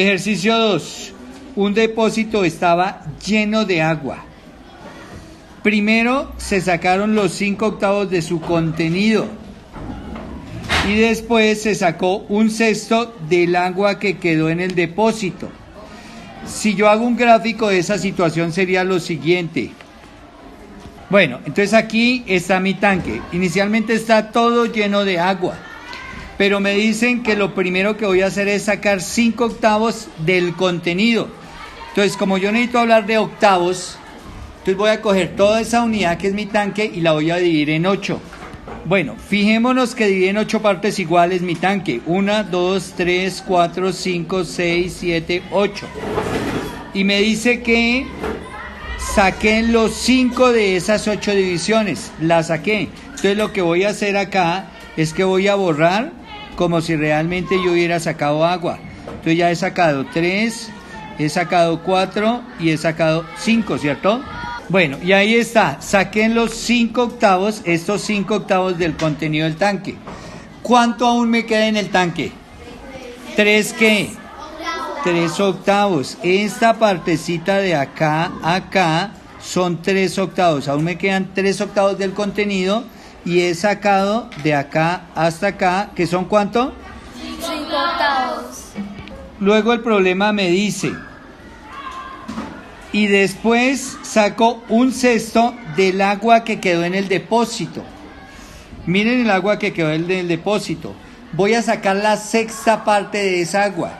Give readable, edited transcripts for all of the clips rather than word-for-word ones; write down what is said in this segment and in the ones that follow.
Ejercicio 2. Un depósito estaba lleno de agua. Primero se sacaron los 5 octavos de su contenido y después se sacó un sexto del agua que quedó en el depósito. Si yo hago un gráfico de esa situación sería lo siguiente. Bueno, entonces aquí está mi tanque. Inicialmente está todo lleno de agua, pero me dicen que lo primero que voy a hacer es sacar 5 octavos del contenido. Entonces, como yo necesito hablar de octavos, entonces voy a coger toda esa unidad que es mi tanque y la voy a dividir en 8. Bueno, fijémonos que divide en 8 partes iguales mi tanque. 1, 2, 3, 4, 5, 6, 7, 8. Y me dice que saqué los 5 de esas 8 divisiones. Las saqué. Entonces lo que voy a hacer acá es que voy a borrar como si realmente yo hubiera sacado agua. Entonces ya he sacado 3, he sacado 4 y he sacado 5, ¿cierto? Bueno, y ahí está, saqué los 5 octavos, estos 5 octavos del contenido del tanque. ¿Cuánto aún me queda en el tanque? 3 ¿qué? 3 octavos. Esta partecita de acá a acá son 3 octavos. Aún me quedan 3 octavos del contenido y he sacado de acá hasta acá, ¿que son cuánto? 5 octavos. Luego el problema me dice... Y después saco un sexto del agua que quedó en el depósito. Miren el agua que quedó en el depósito. Voy a sacar la sexta parte de esa agua.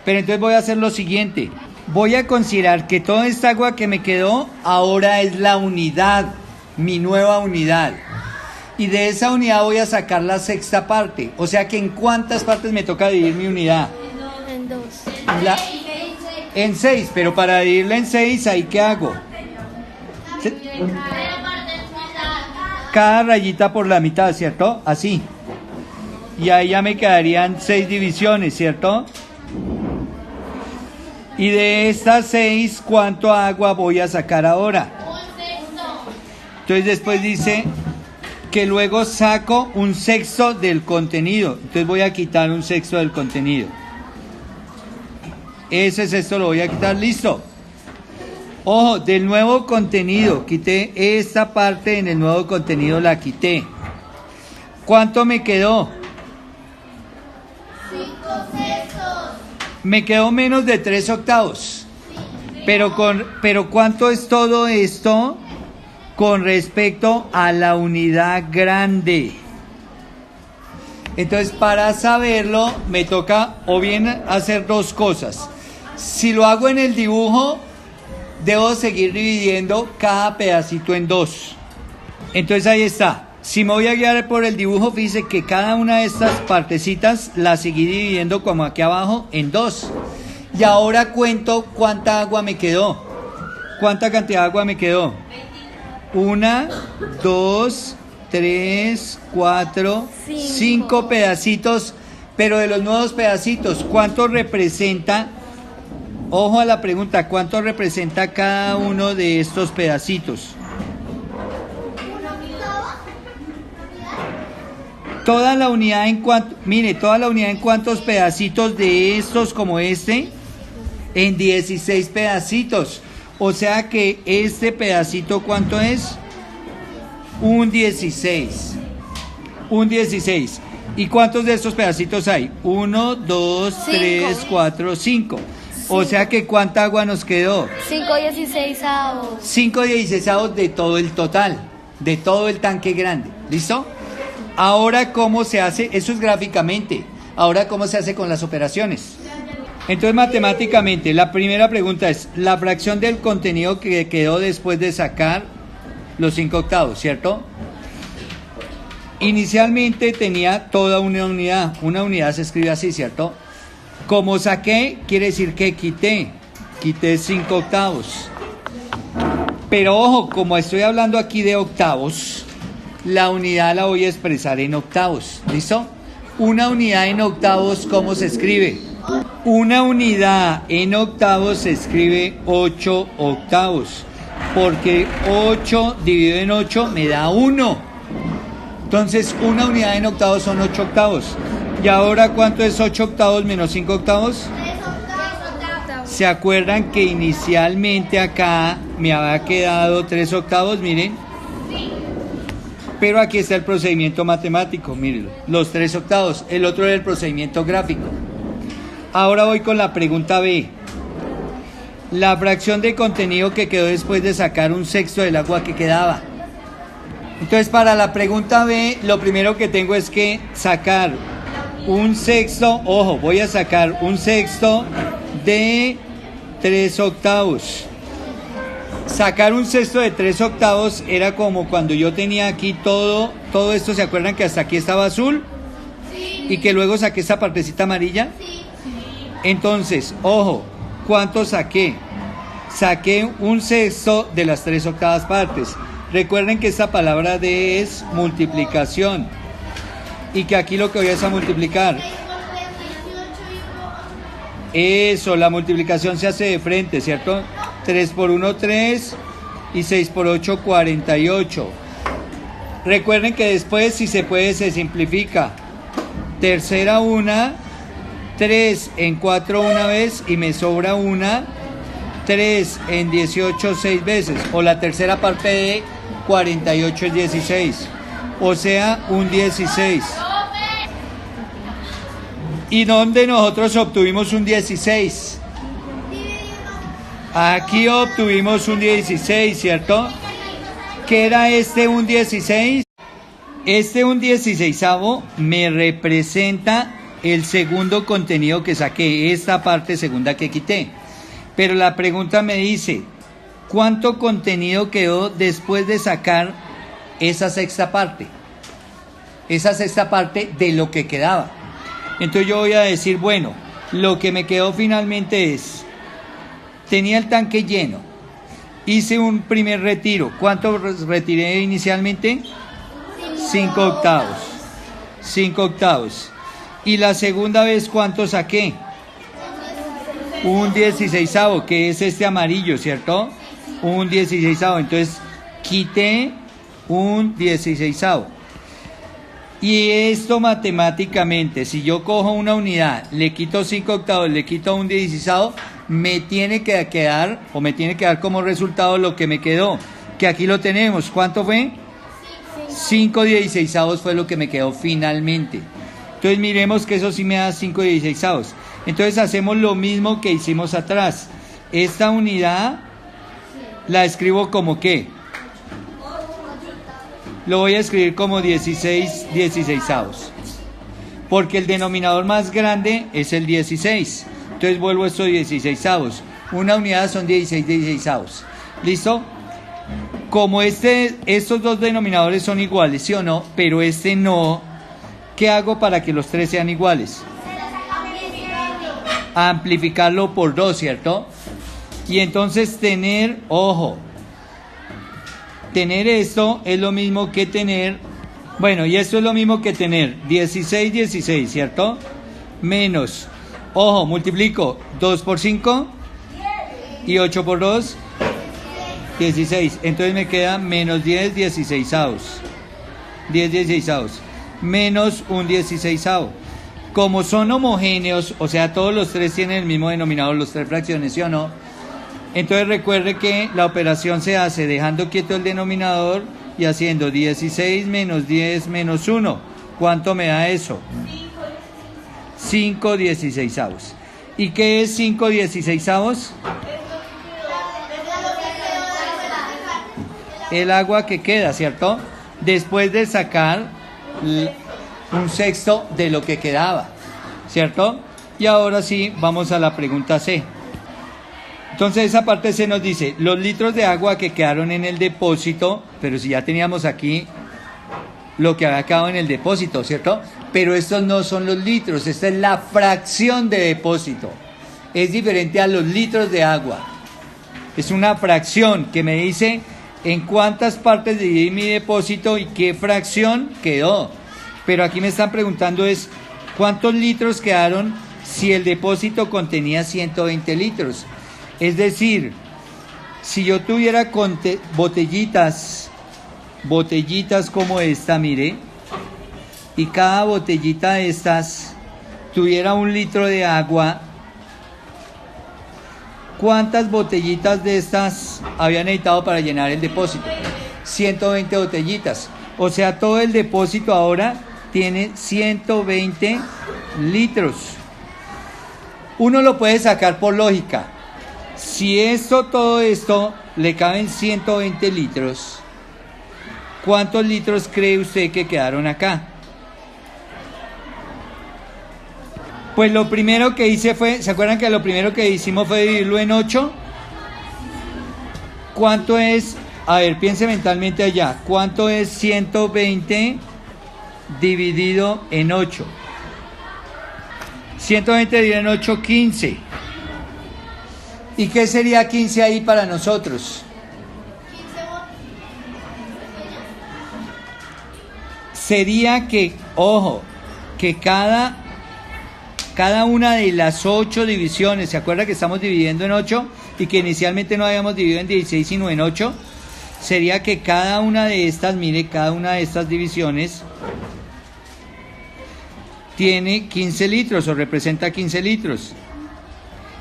Pero entonces voy a hacer lo siguiente. Voy a considerar que toda esta agua que me quedó ahora es la unidad, mi nueva unidad. Y de esa unidad voy a sacar la sexta parte. O sea que ¿en cuántas partes me toca dividir mi unidad? En 2. En 6, pero para dividirla en 6, ¿ahí qué hago? Cada rayita por la mitad, ¿cierto? Así. Y ahí ya me quedarían 6 divisiones, ¿cierto? Y de estas 6, ¿cuánto agua voy a sacar ahora? Entonces después dice que luego saco un sexto del contenido. Entonces voy a quitar un sexto del contenido. Ese sexto lo voy a quitar, listo. Ojo, del nuevo contenido, quité esta parte en el nuevo contenido, la quité. ¿Cuánto me quedó? 5 sextos. Me quedó menos de 3 octavos. Pero ¿cuánto es todo esto con respecto a la unidad grande? Entonces, para saberlo, me toca o bien hacer 2 cosas. Si lo hago en el dibujo, debo seguir dividiendo cada pedacito en 2. Entonces ahí está. Si me voy a guiar por el dibujo, fíjese que cada una de estas partecitas las seguí dividiendo como aquí abajo en 2. Y ahora cuento cuánta agua me quedó. ¿Cuánta cantidad de agua me quedó? 1, 2, 3, 4, 5 pedacitos. Pero de los nuevos pedacitos, ¿cuánto representa? Ojo a la pregunta, ¿cuánto representa cada uno de estos pedacitos? Toda la unidad en cuánto, mire, toda la unidad en cuántos pedacitos de estos como este, en 16 pedacitos. O sea que este pedacito, ¿cuánto es? Un 16. Un 16. ¿Y cuántos de estos pedacitos hay? 1, 2, 3, 4, 5. O sea que ¿cuánta agua nos quedó? 5/16. 5/16 de todo el total, de todo el tanque grande. ¿Listo? Ahora, ¿cómo se hace? Eso es gráficamente. Ahora, ¿cómo se hace con las operaciones? Entonces, matemáticamente, la primera pregunta es la fracción del contenido que quedó después de sacar los 5 octavos, ¿cierto? Inicialmente tenía toda una unidad. Una unidad se escribe así, ¿cierto? Como saqué, quiere decir que quité 5 octavos. Pero ojo, como estoy hablando aquí de octavos, la unidad la voy a expresar en octavos. ¿Listo? Una unidad en octavos, ¿cómo se escribe? Una unidad en octavos se escribe 8 octavos. Porque 8 dividido en 8 me da 1. Entonces, una unidad en octavos son 8 octavos. ¿Y ahora cuánto es 8 octavos menos 5 octavos? ¿Se acuerdan que inicialmente acá me había quedado 3 octavos? Miren. Pero aquí está el procedimiento matemático, miren, los 3 octavos. El otro era el procedimiento gráfico. Ahora voy con la pregunta B. La fracción de contenido que quedó después de sacar 1/6 del agua que quedaba. Entonces, para la pregunta B, lo primero que tengo es que sacar 1/6, ojo, voy a sacar 1/6 de 3 octavos. Sacar 1/6 de 3 octavos era como cuando yo tenía aquí todo esto, ¿se acuerdan que hasta aquí estaba azul? Sí. Y que luego saqué esta partecita amarilla. Sí. Entonces, ojo, ¿cuánto saqué? Saqué 1/6 de las 3 octavas partes. Recuerden que esta palabra de es multiplicación. Y que aquí lo que voy es a multiplicar. Eso, la multiplicación se hace de frente, ¿cierto? 3 por 1, 3. Y 6 por 8, 48. Recuerden que después, si se puede, se simplifica. Tercera una. 3 en 4 una vez y me sobra una. 3 en 18 6 veces. O la tercera parte de 48 es 16. O sea, un 16. ¿Y dónde nosotros obtuvimos un 16? Aquí obtuvimos un 16, ¿cierto? ¿Qué era este un 16? Este un 16avo me representa el segundo contenido que saqué, esta parte segunda que quité. Pero la pregunta me dice, ¿cuánto contenido quedó después de sacar esa sexta parte? Esa sexta parte de lo que quedaba. Entonces yo voy a decir, bueno, lo que me quedó finalmente es, tenía el tanque lleno, hice un primer retiro. ¿Cuánto retiré inicialmente? 5 octavos. 5 octavos. Y la segunda vez, ¿cuánto saqué? Un 16avo, que es este amarillo, ¿cierto? Un 16avo. Entonces, quité un 16avo. Y esto matemáticamente, si yo cojo una unidad, le quito 5 octavos, le quito un 16avo, me tiene que quedar, o me tiene que dar como resultado lo que me quedó. Que aquí lo tenemos. ¿Cuánto fue? 5 16avos fue lo que me quedó finalmente. Entonces miremos que eso sí me da 5 16avos. Entonces hacemos lo mismo que hicimos atrás. Esta unidad la escribo como ¿qué? Lo voy a escribir como 16 16avos. Porque el denominador más grande es el 16. Entonces vuelvo a estos 16avos. Una unidad son 16 16avos. ¿Listo? Como estos dos denominadores son iguales, ¿sí o no? Pero este no. ¿Qué hago para que los tres sean iguales? Amplificarlo por 2, ¿cierto? Y entonces tener, ojo, tener esto es lo mismo que tener, bueno, y esto es lo mismo que tener 16, 16, ¿cierto? Menos, ojo, multiplico 2 por 5 y 8 por 2, 16. Entonces me queda menos 10 16avos. 10 16avos. Menos un 16avo. Como son homogéneos, o sea, todos los tres tienen el mismo denominador, los tres fracciones, ¿sí o no? Entonces recuerde que la operación se hace dejando quieto el denominador y haciendo 16 menos 10 menos 1. ¿Cuánto me da eso? 5 16avos. ¿Y qué es 5 16avos? El agua que queda, ¿cierto? Después de sacar un sexto de lo que quedaba, ¿cierto? Y ahora sí, vamos a la pregunta C. Entonces esa parte C nos dice, los litros de agua que quedaron en el depósito, pero si ya teníamos aquí lo que había quedado en el depósito, ¿cierto? Pero estos no son los litros, esta es la fracción de depósito. Es diferente a los litros de agua. Es una fracción que me dice en cuántas partes dividí mi depósito y qué fracción quedó. Pero aquí me están preguntando es cuántos litros quedaron si el depósito contenía 120 litros. Es decir, si yo tuviera botellitas como esta, mire, y cada botellita de estas tuviera 1 litro de agua, ¿cuántas botellitas de estas habían necesitado para llenar el depósito? 120 botellitas. O sea, todo el depósito ahora tiene 120 litros. Uno lo puede sacar por lógica. Si todo esto le caben 120 litros, ¿cuántos litros cree usted que quedaron acá? Pues lo primero que hice fue, ¿se acuerdan que lo primero que hicimos fue dividirlo en 8? ¿Cuánto es? A ver, piense mentalmente allá. ¿Cuánto es 120 dividido en 8? 120 dividido en 8, 15. ¿Y qué sería 15 ahí para nosotros? Sería que, ojo, que cada una de las 8 divisiones, ¿se acuerda que estamos dividiendo en 8 y que inicialmente no habíamos dividido en 16 sino en 8? Sería que cada una de estas, mire, cada una de estas divisiones tiene 15 litros o representa 15 litros.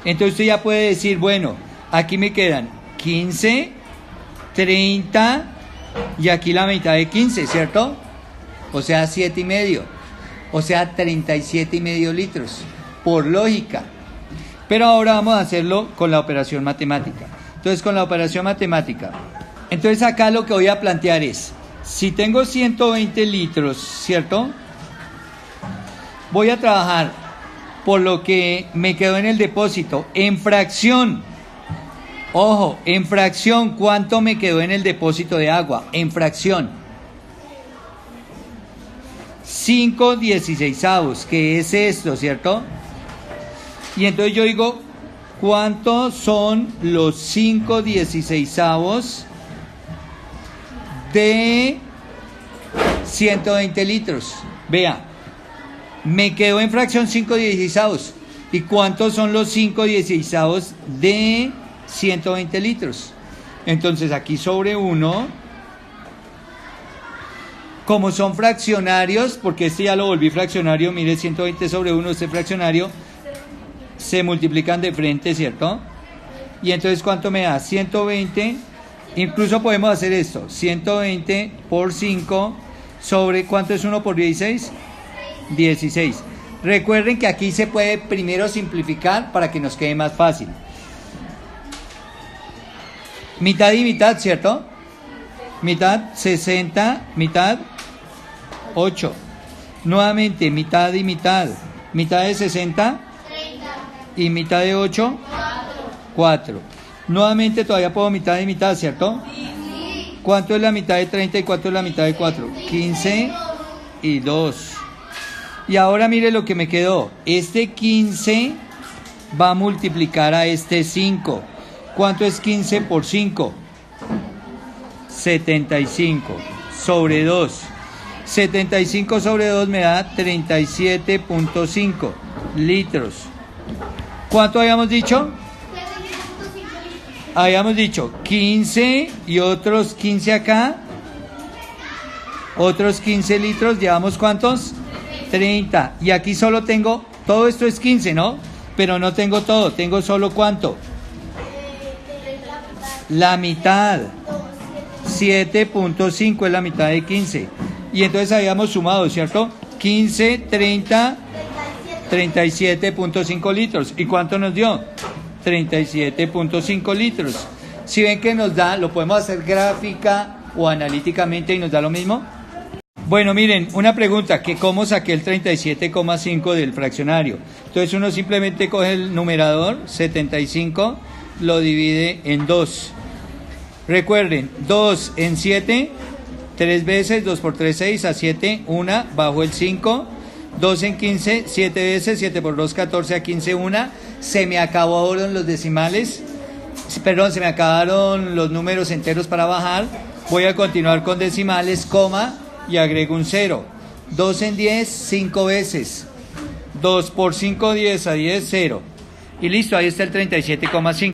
Entonces usted ya puede decir, bueno, aquí me quedan 15, 30 y aquí la mitad de 15, ¿cierto? O sea, 7,5. O sea, 37,5 litros, por lógica. Pero ahora vamos a hacerlo con la operación matemática. Entonces, con la operación matemática. Entonces, acá lo que voy a plantear es, si tengo 120 litros, ¿cierto? Voy a trabajar por lo que me quedó en el depósito, en fracción. Ojo, en fracción, ¿cuánto me quedó en el depósito de agua? En fracción. 5/16, que es esto, ¿cierto? Y entonces yo digo, ¿cuántos son los 5/16 de 120 litros? Vea, me quedó en fracción 5/16. ¿Y cuántos son los 5/16 de 120 litros? Entonces aquí sobre 1, como son fraccionarios, porque este ya lo volví fraccionario, mire, 120 sobre 1, este fraccionario, se multiplican de frente, ¿cierto? Y entonces, ¿cuánto me da? 120, incluso podemos hacer esto, 120 por 5 sobre, ¿cuánto es 1 por 16? 16. Recuerden que aquí se puede primero simplificar para que nos quede más fácil. Mitad y mitad, ¿cierto? Mitad 60, mitad 8. Nuevamente, mitad y mitad. Mitad de 60 y mitad de 8, 4. Nuevamente todavía puedo mitad y mitad, ¿cierto? ¿Cuánto es la mitad de 30 y cuánto es la mitad de 4? 15 y 2. Y ahora mire lo que me quedó. Este 15 va a multiplicar a este 5. ¿Cuánto es 15 por 5? 75 sobre 2. 75 sobre 2 me da 37.5 litros. ¿Cuánto habíamos dicho? Habíamos dicho 15 y otros 15 acá. Otros 15 litros. ¿Llevamos cuántos? 30. Y aquí solo tengo, todo esto es 15, ¿no? Pero no tengo todo, tengo solo ¿cuánto? La mitad. 7.5 es la mitad de 15. Y entonces habíamos sumado, ¿cierto? 15, 30, 37.5 litros. ¿Y cuánto nos dio? 37.5 litros. Si ven que nos da, lo podemos hacer gráfica o analíticamente y nos da lo mismo. Bueno, miren, una pregunta, que cómo saqué el 37,5 del fraccionario. Entonces uno simplemente coge el numerador, 75, lo divide en 2. Recuerden, 2 en 7, 3 veces, 2 por 3, 6, a 7, 1, bajo el 5, 2 en 15, 7 veces, 7 por 2, 14, a 15, 1, se me acabaron los decimales, perdón, se me acabaron los números enteros para bajar, voy a continuar con decimales, coma, y agrego un 0, 2 en 10, 5 veces, 2 por 5, 10, a 10, 0, y listo, ahí está el 37,5.